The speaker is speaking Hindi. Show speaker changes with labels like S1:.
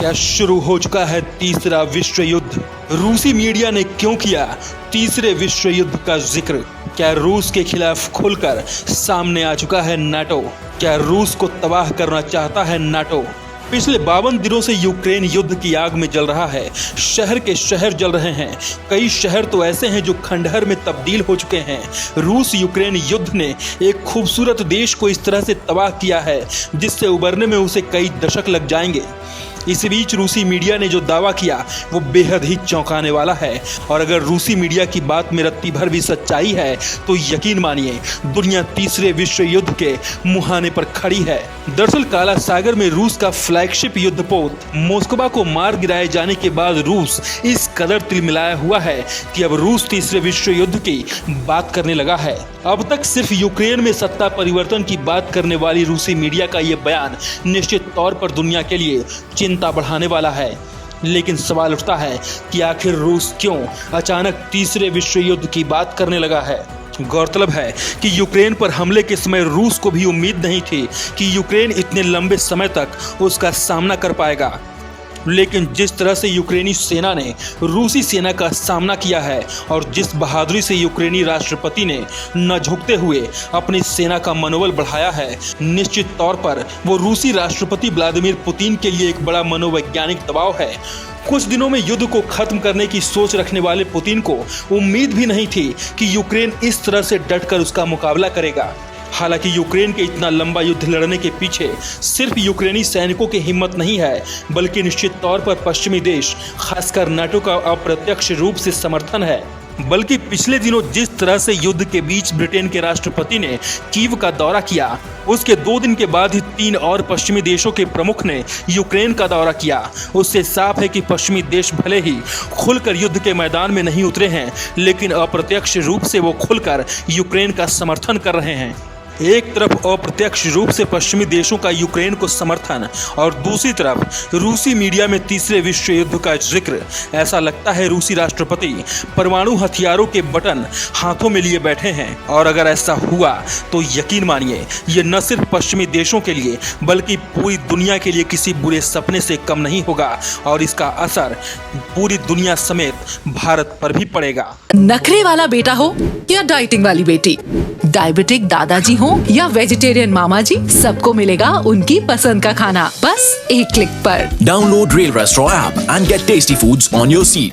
S1: क्या शुरू हो चुका है तीसरा विश्व युद्ध? रूसी मीडिया ने क्यों किया तीसरे विश्व युद्ध का जिक्र? क्या रूस के खिलाफ खुलकर सामने आ चुका है नाटो? क्या रूस को तबाह करना चाहता है नाटो? पिछले 52 दिनों से यूक्रेन युद्ध की आग में जल रहा है। शहर के शहर जल रहे हैं। कई शहर तो ऐसे हैं जो खंडहर में तब्दील हो चुके हैं। रूस यूक्रेन युद्ध ने एक खूबसूरत देश को इस तरह से तबाह किया है जिससे उबरने में उसे कई दशक लग जाएंगे। इस बीच रूसी मीडिया ने जो दावा किया वो बेहद ही चौंकाने वाला है, और अगर रूसी मीडिया की बात में रत्ती भर भी सच्चाई है तो यकीन मानिए दुनिया तीसरे विश्व युद्ध के मुहाने पर खड़ी है। दरअसल काला सागर में रूस का फ्लैगशिप युद्धपोत मॉस्को को मार गिराए जाने के बाद रूस इस कदर तिलमिलाया हुआ है कि अब रूस तीसरे विश्व युद्ध की बात करने लगा है। अब तक सिर्फ यूक्रेन में सत्ता परिवर्तन की बात करने वाली रूसी मीडिया का ये बयान निश्चित तौर पर दुनिया के लिए चिंता बढ़ाने वाला है। लेकिन सवाल उठता है कि आखिर रूस क्यों अचानक तीसरे विश्व युद्ध की बात करने लगा है। गौरतलब है कि यूक्रेन पर हमले के समय रूस को भी उम्मीद नहीं थी कि यूक्रेन इतने लंबे समय तक उसका सामना कर पाएगा, लेकिन जिस तरह से यूक्रेनी सेना ने रूसी सेना का सामना किया है और जिस बहादुरी से यूक्रेनी राष्ट्रपति ने न झुकते हुए अपनी सेना का मनोबल बढ़ाया है, निश्चित तौर पर वो रूसी राष्ट्रपति व्लादिमीर पुतिन के लिए एक बड़ा मनोवैज्ञानिक दबाव है। कुछ दिनों में युद्ध को खत्म करने की सोच रखने वाले पुतिन को उम्मीद भी नहीं थी कि यूक्रेन इस तरह से डटकर उसका मुकाबला करेगा। हालांकि यूक्रेन के इतना लंबा युद्ध लड़ने के पीछे सिर्फ यूक्रेनी सैनिकों की हिम्मत नहीं है, बल्कि निश्चित तौर पर पश्चिमी देश खासकर नाटो का अप्रत्यक्ष रूप से समर्थन है। बल्कि पिछले दिनों जिस तरह से युद्ध के बीच ब्रिटेन के राष्ट्रपति ने कीव का दौरा किया, उसके 2 दिन के बाद ही 3 और पश्चिमी देशों के प्रमुख ने यूक्रेन का दौरा किया। उससे साफ है कि पश्चिमी देश भले ही खुलकर युद्ध के मैदान में नहीं उतरे हैं, लेकिन अप्रत्यक्ष रूप से वो खुलकर यूक्रेन का समर्थन कर रहे हैं। एक तरफ अप्रत्यक्ष रूप से पश्चिमी देशों का यूक्रेन को समर्थन और दूसरी तरफ रूसी मीडिया में तीसरे विश्व युद्ध का जिक्र। ऐसा लगता है रूसी राष्ट्रपति परमाणु हथियारों के बटन हाथों में लिए बैठे हैं, और अगर ऐसा हुआ तो यकीन मानिए ये न सिर्फ पश्चिमी देशों के लिए बल्कि पूरी दुनिया के लिए किसी बुरे सपने से कम नहीं होगा, और इसका असर पूरी दुनिया समेत भारत पर भी पड़ेगा।
S2: नखरे वाला बेटा हो या डाइटिंग वाली बेटी, डायबिटिक दादाजी हो या वेजिटेरियन मामा जी, सबको मिलेगा उनकी पसंद का खाना बस एक क्लिक पर।
S3: Download Rail Restaurant app and get tasty foods on your seat.